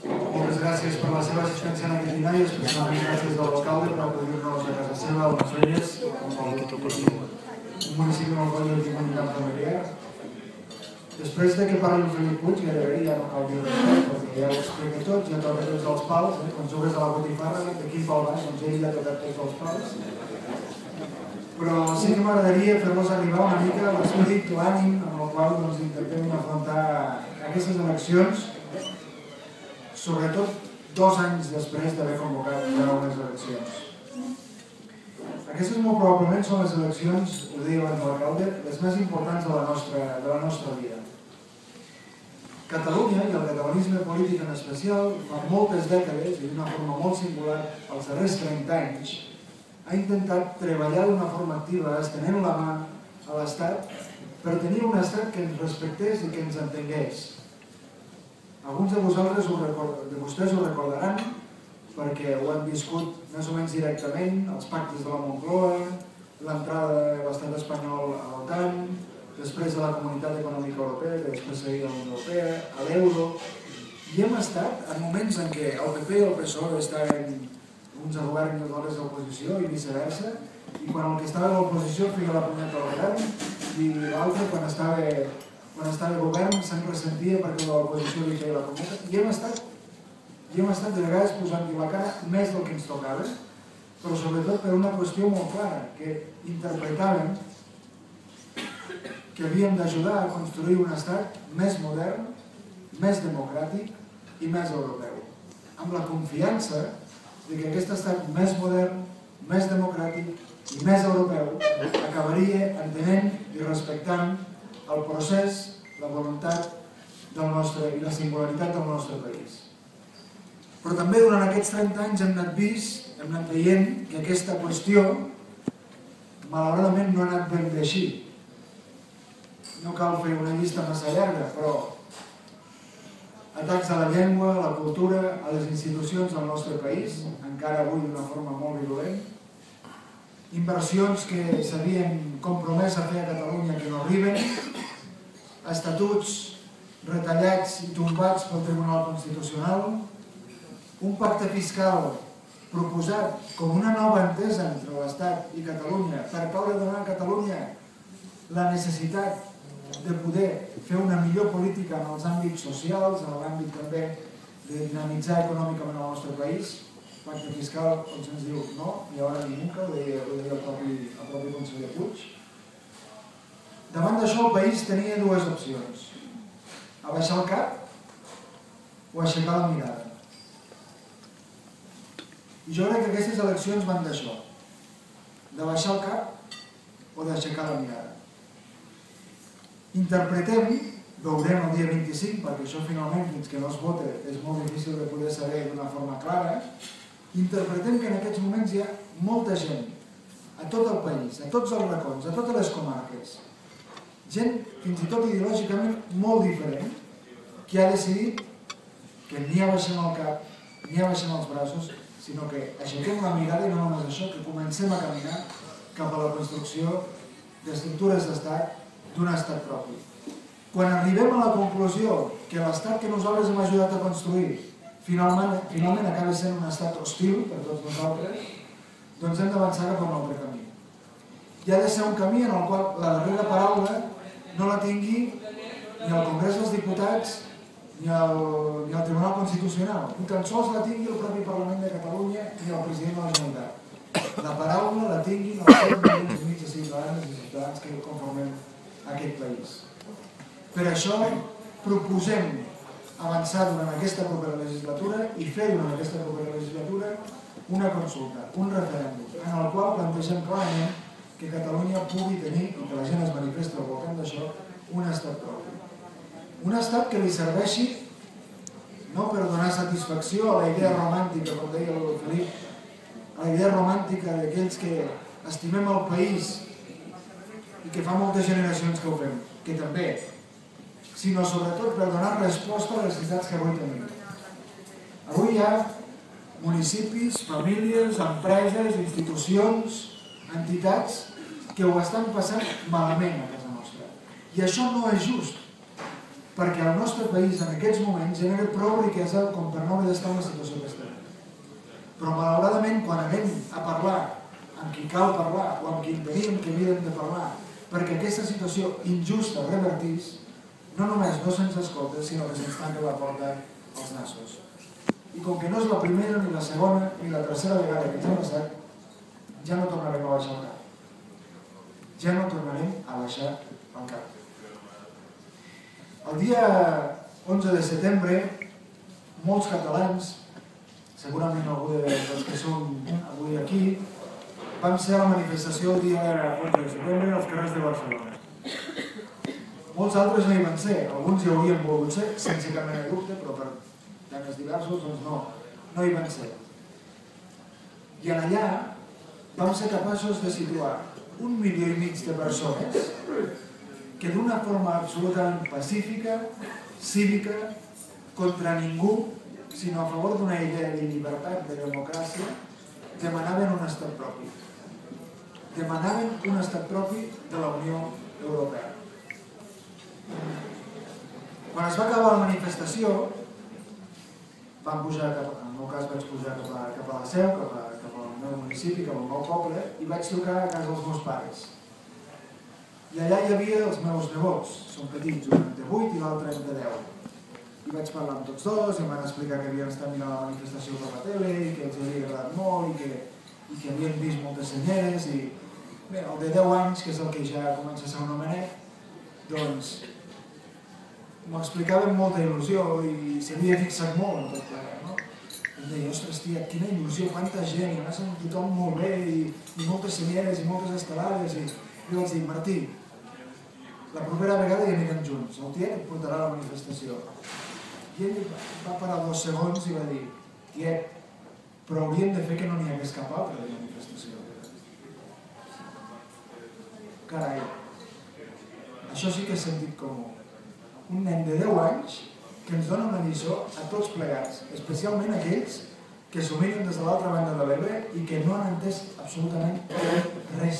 Moltes gràcies per la seva assistència en aquest dinar i especialment gràcies a l'alcalde per acollir-nos a casa seva, a les Velles, un municipi molt bon i un comunitat familiar. Després que parli el Felip Puig, gairebé ja no cal dir res, perquè ja ho explica tot, ja toca tots els pals, quan jugues a la botifarra, de quin pal vas, doncs ell ja ha tocat tots els pals. Però sí que m'agradaria fer-los arribar una mica l'esperit, l'ànim amb el qual intentem afrontar aquestes eleccions, sobretot 2 anys després d'haver convocat ja unes eleccions. Aquestes molt probablement són les eleccions, ho deia abans l'alcalde, les més importants de la nostra vida. Catalunya, i el catalanisme polític en especial, fa moltes dècades i d'una forma molt singular, els darrers 30 anys, ha intentat treballar d'una forma activa, estenent la mà a l'Estat per tenir un Estat que ens respectés i que ens entengués. Alguns de vostès ho recordaran perquè ho han viscut més o menys directament, els pactes de la Moncloa, l'entrada de l'estat espanyol a l'OTAN, després de la Comunitat Econòmica Europea, que després seria la Unió Europea, a l'euro, i hem estat en moments en què el PP i el PSOE estaven uns a govern i els altres a l'oposició i viceversa, i quan el que estava a l'oposició feia la punyeta al govern i l'altre quan estava a govern se'n ressentia perquè l'oposició li feia la punyeta, i hem estat de vegades posant-hi la cara més del que ens tocava, però sobretot per una qüestió molt clara, que interpretàvem que havíem d'ajudar a construir un estat més modern, més democràtic i més europeu, amb la confiança que aquest estat més modern, més democràtic i més europeu acabaria entenent i respectant el procés, la voluntat i la singularitat del nostre país. Però també durant aquests 30 anys hem anat veient que aquesta qüestió malauradament no ha anat ben bé així. No cal fer una llista massa llarga, però atacs a la llengua, a la cultura, a les institucions del nostre país, encara avui d'una forma molt virulent, inversions que s'havien compromès a fer a Catalunya que no arriben, estatuts retallats i tombats pel Tribunal Constitucional, un pacte fiscal proposat com una nova entesa entre l'Estat i Catalunya per tal de donar a Catalunya la necessitat de poder fer una millor política en els àmbits socials, en l'àmbit també de dinamitzar econòmicament el nostre país. Pacte fiscal, com se'ns diu, no, i ara ni nunca, ho deia el propi conseller Puig. Davant d'això el país tenia 2 opcions: abaixar el cap o aixecar la mirada. I jo crec que aquestes eleccions van d'això, d'abaixar el cap o d'aixecar la mirada. Interpretem, veurem el dia 25, perquè això finalment fins que no es vota és molt difícil de poder saber d'una forma clara, interpretem que en aquests moments hi ha molta gent, a tot el país, a tots els racons, a totes les comarques, gent fins i tot ideològicament molt diferent, que ha decidit que ni abaixem el cap, ni abaixem els braços, sinó que aixequem la mirada i no només això, que comencem a caminar cap a la construcció d'estructures d'estat, d'un estat propi. Quan arribem a la conclusió que l'estat que nosaltres hem ajudat a construir finalment acaba sent un estat hostil per tots nosaltres, doncs hem d'avançar cap a un altre camí. I ha de ser un camí en el qual la darrera paraula no la tingui ni el Congrés dels Diputats ni el Tribunal Constitucional, ni tan sols la tingui el propi Parlament de Catalunya ni el president de la Generalitat. La paraula la tinguin els 7 milions i mig de ciutadans i ciutadans que conformem aquest país. Per això proposem avançar durant aquesta propera legislatura i fer durant aquesta propera legislatura una consulta, un referèndum, en el qual plantegem clarament que Catalunya pugui tenir, i que la gent es manifesti al voltant d'això, un estat propi. Un estat que li serveixi no per donar satisfacció a la idea romàntica, com deia el Felip, a la idea romàntica d'aquells que estimem el país i que fa moltes generacions que ho fem, que també, sinó sobretot per donar resposta a les necessitats que avui tenim. Avui hi ha municipis, famílies, empreses, institucions, entitats que ho estan passant malament a casa nostra. I això no és just. perquè el nostre país en aquests moments genera prou riquesa com per no haver d'estar en la situació que estem. Però malauradament quan anem a parlar amb qui cal parlar o amb qui enteníem que havíem de parlar perquè aquesta situació injusta revertís, no només no se'ns escolta, sinó que se'ns tanca la porta als nassos. I com que no és la primera, ni la segona, ni la tercera vegada que ens ha passat, ja no tornarem a baixar el cap. Ja no tornarem a baixar el cap. El dia 11 de setembre, molts catalans, segurament algú dels que som avui aquí, vam ser a la manifestació el dia 11 de setembre als carrers de Barcelona. Molts altres no hi van ser, alguns hi haurien volgut ser, sense cap mena de dubte, però per temes diversos, doncs no hi van ser. I allà vam ser capaços de situar 1,5 milió de persones que d'una forma absolutament pacífica, cívica, contra ningú, sinó a favor d'una idea de llibertat, de democràcia, demanaven un estat propi. Demanaven un estat propi de la Unió Europea. Quan es va acabar la manifestació, vam pujar, en el meu cas vaig pujar cap a la Seu, cap al meu municipi, cap al meu poble, i vaig trucar a casa dels meus pares. I allà hi havia els meus nebots, són petits, un de 8 i l'altre de 10. I vaig parlar amb tots dos i em van explicar que havien estat mirant la manifestació per la tele i que els havia agradat molt i que havien vist moltes senyeres i... Bé, el de 10 anys, que és el que ja comença a ser un homenet, doncs m'ho explicava amb molta il·lusió i s'havia fixat molt en tot plegat, no? Em deia, ostres, tia, quina il·lusió, quanta gent, i a més amb tothom molt bé i moltes senyeres i moltes estelades i jo vaig dir, Martí, la propera vegada ja anirem junts, el tiet et portarà a la manifestació. I ell va parar 2 segons i va dir, tiet, però hauríem de fer que no n'hi hagués cap altra de manifestació. Carai, això sí que és sentit comú. Un nen de 10 anys que ens dona una lliçó a tots plegats, especialment aquells que s'ho miren des de l'altra banda de l'Ebre i que no han entès absolutament res.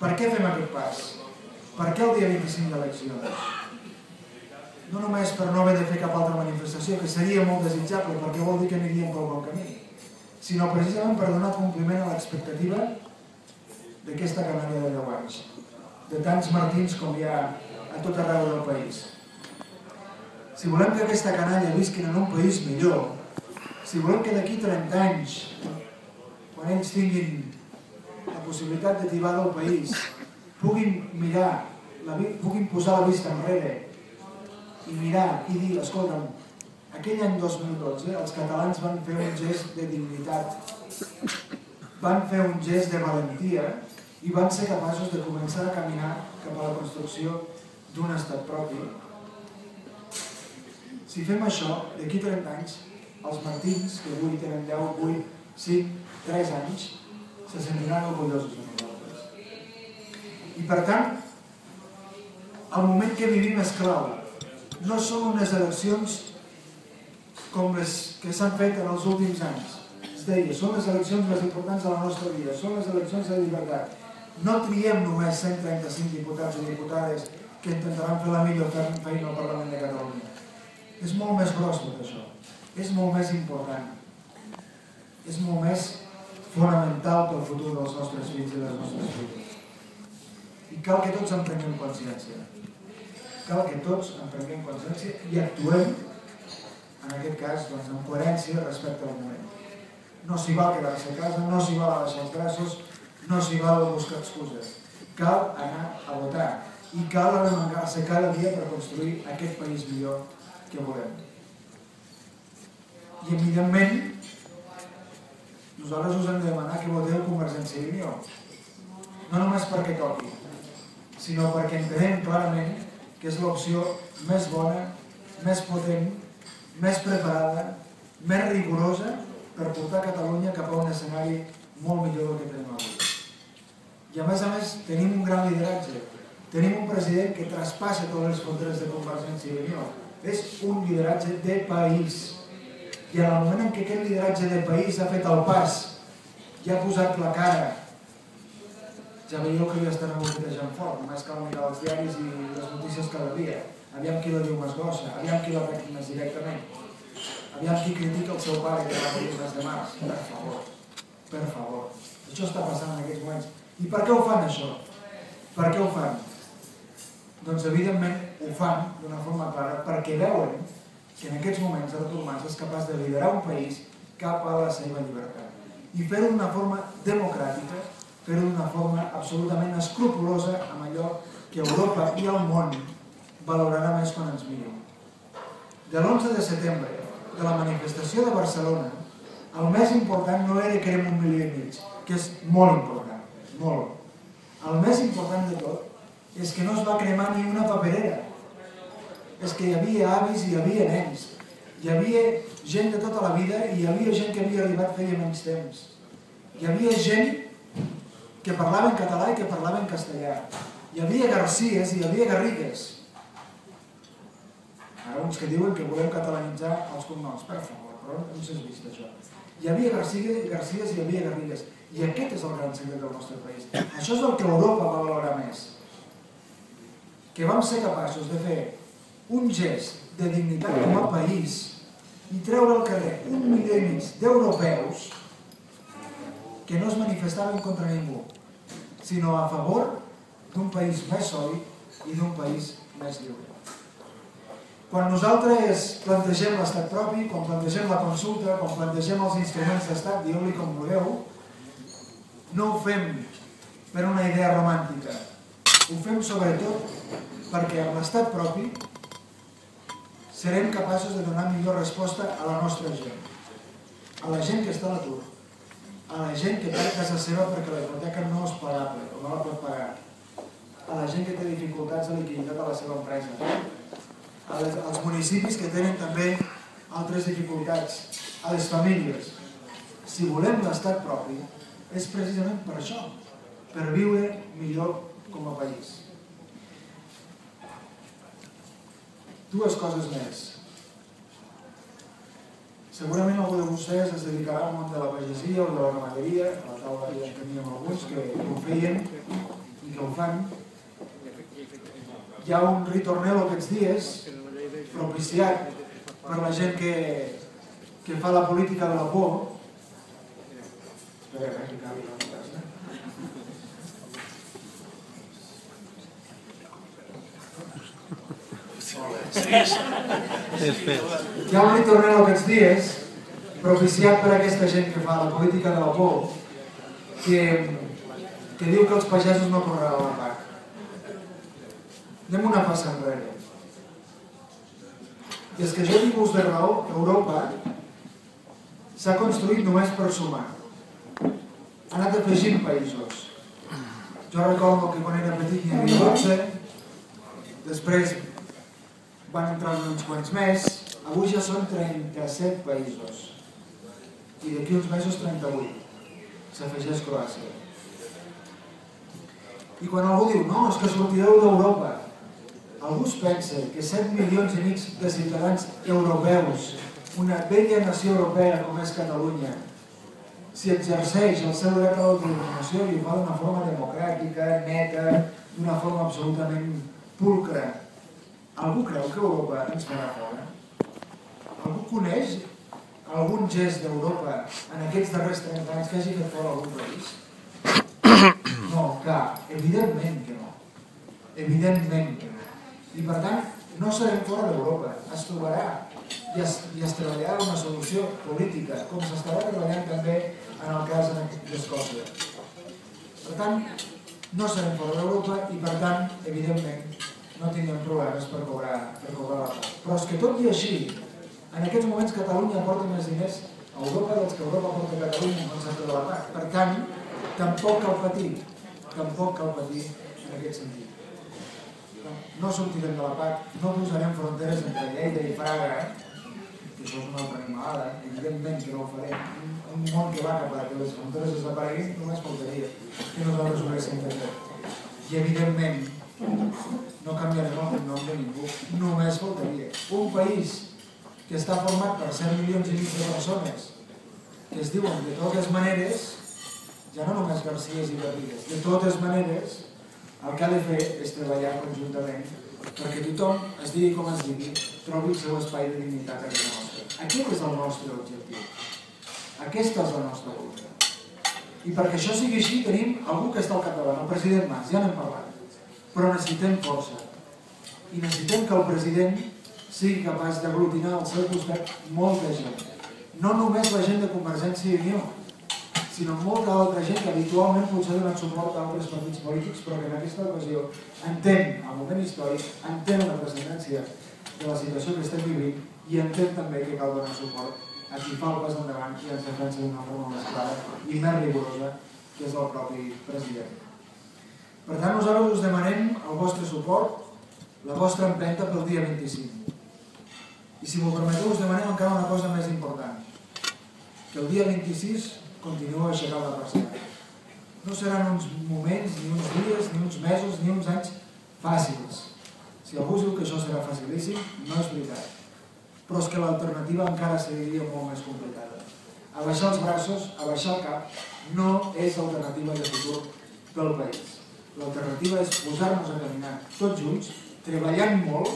Per què fem aquest pas? Per què el dia 25 d'eleccions? No només per no haver de fer cap altra manifestació, que seria molt desitjable perquè vol dir que aniríem pel bon camí, sinó precisament per donar compliment a l'expectativa d'aquesta canalla de 10 anys, de tants Martins com hi ha a tot arreu del país. Si volem que aquesta canalla visquin en un país millor, si volem que d'aquí 30 anys, quan ells tinguin la possibilitat de tibar del país, puguin posar la vista enrere i mirar i dir, escolta'm, aquell any 2012 els catalans van fer un gest de dignitat, van fer un gest de valentia i van ser capaços de començar a caminar cap a la construcció d'un estat propi. Si fem això, d'aquí 30 anys, els Martins, que avui tenen 10, 8, 5, 3 anys, se sentiran orgullosos de nosaltres. I per tant, el moment que vivim és clau. No són unes eleccions com les que s'han fet en els últims anys. Es deia, són les eleccions més importants de la nostra vida, són les eleccions de llibertat. No triem només 135 diputats i diputades que intentaran fer la millor feina al Parlament de Catalunya. És molt més gros tot això. És molt més important. És molt més fonamental pel futur dels nostres fills i les nostres filles. I cal que tots en prenguem consciència. Cal que tots en prenguem consciència i actuem, en aquest cas, en coherència respecte al moment. No s'hi val quedar-se a casa, no s'hi val abaixar els braços, no s'hi val buscar excuses. Cal anar a votar i cal arremangar-se cada dia per construir aquest país millor que volem. I evidentment, nosaltres us hem de demanar que voteu Convergència i Unió. No només perquè toqui, sinó perquè entenem clarament que és l'opció més bona, més potent, més preparada, més rigorosa per portar Catalunya cap a un escenari molt millor del que tenim avui. I a més, tenim un gran lideratge. Tenim un president que traspassa totes les fronteres de Convergència i Unió. És un lideratge de país. I en el moment en què aquest lideratge de país ha fet el pas i ha posat la cara ja veieu que ja està revoltejant fort, només cal mirar els diaris i les notícies cada dia. Aviam qui la diu més grossa, aviam qui l'ataca més directament, aviam qui critica el seu pare que va morir el mes de març. Per favor, per favor. Això està passant en aquests moments. I per què ho fan, això? Per què ho fan? Doncs, evidentment, ho fan d'una forma clara perquè veuen que en aquests moments Artur Mas és capaç de liderar un país cap a la seva llibertat. I fer-ho d'una forma democràtica, fer-ho d'una forma absolutament escrupulosa amb allò que Europa i el món valorarà més quan ens mirin. De l'11 de setembre, de la manifestació de Barcelona, el més important no era que érem 1,5 milió, que és molt important, molt. El més important de tot és que no es va cremar ni una paperera. És que hi havia avis i hi havia nens. Hi havia gent de tota la vida i hi havia gent que havia arribat feia menys temps. Hi havia gent que parlava en català i que parlava en castellà. Hi havia Garcies i hi havia Garrigues. Ara uns que diuen que volem catalanitzar els cognoms, per favor, però no s'ha vist això. Hi havia Garcies i hi havia Garrigues. I aquest és el gran secret del nostre país. Això és el que Europa valora més. Que vam ser capaços de fer un gest de dignitat com a país i treure al carrer 1,5 milió d'europeus que no es manifestaven contra ningú, sinó a favor d'un país més sòlid i d'un país més lliure. Quan nosaltres plantegem l'estat propi, quan plantegem la consulta, quan plantegem els instruments d'estat, dieu-li com vulgueu, no ho fem per una idea romàntica. Ho fem sobretot perquè amb l'estat propi serem capaços de donar millor resposta a la nostra gent. A la gent que està a l'atur, a la gent que perd casa seva perquè la hipoteca no és pagable o no la pot pagar, a la gent que té dificultats de liquiditat a la seva empresa, als municipis que tenen també altres dificultats, a les famílies. Si volem l'estat propi, és precisament per això, per viure millor com a país. Dues coses més. Segurament algú de vostès es dedicarà al món de la pagesia o de la ramaderia, a la taula ja en teníem alguns que ho feien i que ho fan. Hi ha un ritornello aquests dies, propiciat per la gent que fa la política de la por. Espera, que acabi la casa. Hi ha un ritornello aquests dies, propiciat per aquesta gent que fa la política de la por, que diu que els pagesos no cobraran la PAC. Anem una passa enrere. Des que jo tinc ús de raó, Europa s'ha construït només per sumar. Ha anat afegint països. Jo recordo que quan era petit n'hi havia 12, després van entrar uns quants més, avui ja són 37 països. I d'aquí uns mesos 38. S'afegeix Croàcia. I quan algú diu, no, és que sortireu d'Europa, algú es pensa que 7 milions i mig de ciutadans europeus, una vella nació europea com és Catalunya, si exerceix el seu dret a l'autodeterminació i ho fa d'una forma democràtica, neta, d'una forma absolutament pulcra, algú creu que Europa ens farà fora? Algú coneix algun gest d'Europa en aquests darrers 30 anys que hagi fet fora algun país? No, clar, evidentment que no. Evidentment que no. I per tant, no serem fora d'Europa. Es trobarà i es treballarà una solució política, com s'estarà treballant també en el cas d'Escòcia. Per tant, no serem fora d'Europa i per tant, evidentment, no tindrem problemes per cobrar la PAC. Però és que tot i així, en aquests moments Catalunya aporta més diners a Europa dels que Europa aporta a Catalunya en concepte de la PAC. Per tant, tampoc cal patir en aquest sentit. No sortirem de la PAC, no posarem fronteres entre Lleida i Praga, que això és una altra animalada, evidentment que no ho farem. Un món que va cap a que les fronteres desapareguin només faltaria que nosaltres ho haguéssim de fer. I evidentment no canviarem el nom de ningú, només faltaria. Un país que està format per 7 milions i mig de persones que es diuen de totes maneres, ja no només Garcías i Garrigues. De totes maneres, el que ha de fer és treballar conjuntament perquè tothom, es digui com es digui, trobi el seu espai de dignitat a casa nostra. Aquest és el nostre objectiu. Aquesta és la nostra voluntat. I perquè això sigui així tenim algú que està al capdavant, el president Mas, ja n'hem parlat. Però necessitem força. I necessitem que el president sigui capaç d'aglutinar al seu costat molta gent. No només la gent de Convergència i Unió, sinó molta altra gent que habitualment potser donen suport a altres partits polítics, però que en aquesta ocasió entén el moment històric, entén la transcendència de la situació que estem vivint i entén també que cal donar suport a qui fa el pas endavant i ens defensa d'una forma més clara i més rigorosa, que és el propi president. Per tant, nosaltres us demanem el vostre suport, la vostra empenta pel dia 25. I si m'ho permeteu, us demanem encara una cosa més important, que el dia 26 continueu aixecant la persiana. No seran uns moments, ni uns dies, ni uns mesos, ni uns anys fàcils. Si algú diu que això serà facilíssim, no és veritat. Però és que l'alternativa encara seria molt més complicada. Abaixar els braços, abaixar el cap, no és alternativa de futur pel país. L'alternativa és posar-nos a caminar tots junts, treballant molt,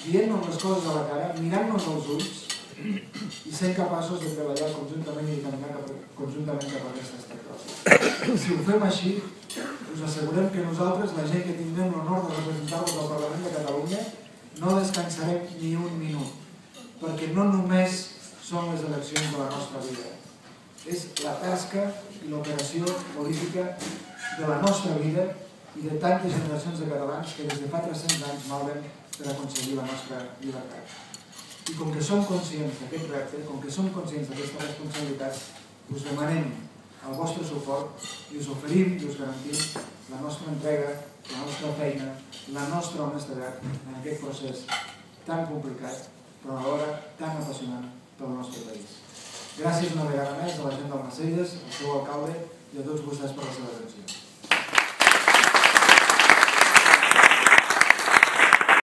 dient-nos les coses a la cara, mirant-nos als ulls i sent capaços de treballar conjuntament i de caminar conjuntament cap a aquesta estratègia. Si ho fem així, us assegurem que nosaltres, la gent que tindrem l'honor de representar-vos al Parlament de Catalunya, no descansarem ni un minut, perquè no només són les eleccions de la nostra vida, és la tasca i l'operació política de la nostra vida i de tantes generacions de catalans que des de fa 300 anys malven per aconseguir la nostra llibertat. I com que som conscients d'aquest repte, com que som conscients d'aquesta responsabilitat, us demanem el vostre suport i us oferim i us garantim la nostra entrega, la nostra feina, la nostra honestedat en aquest procés tan complicat, però alhora tan apassionant pel nostre país. Gràcies una vegada més a la gent d'Almacelles, al seu alcalde i a tots vostès per la seva atenció.